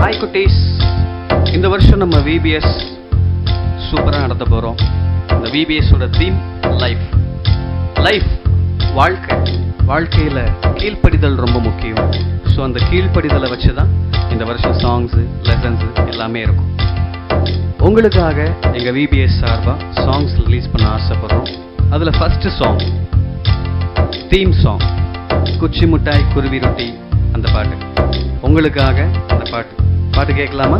Hi குட்டீஸ், இந்த வருஷம் நம்ம விபிஎஸ் சூப்பராக நடத்த போகிறோம். இந்த விபிஎஸோட தீம் லைஃப். லைஃப் வாழ்க்கையில் கீழ்ப்படிதல் ரொம்ப முக்கியம். ஸோ அந்த கீழ்ப்படிதலை வச்சு தான் இந்த வருஷம் சாங்ஸு, லெசன்ஸு எல்லாமே இருக்கும். உங்களுக்காக எங்கள் விபிஎஸ் சார்பாக சாங்ஸ் ரிலீஸ் பண்ண ஆசைப்படுறோம். அதில் ஃபஸ்ட்டு சாங், தீம் சாங், குச்சி முட்டாய் குருவி ரொட்டி, அந்த பாட்டு உங்களுக்காக. அந்த பாட்டு கேட்கலாமா?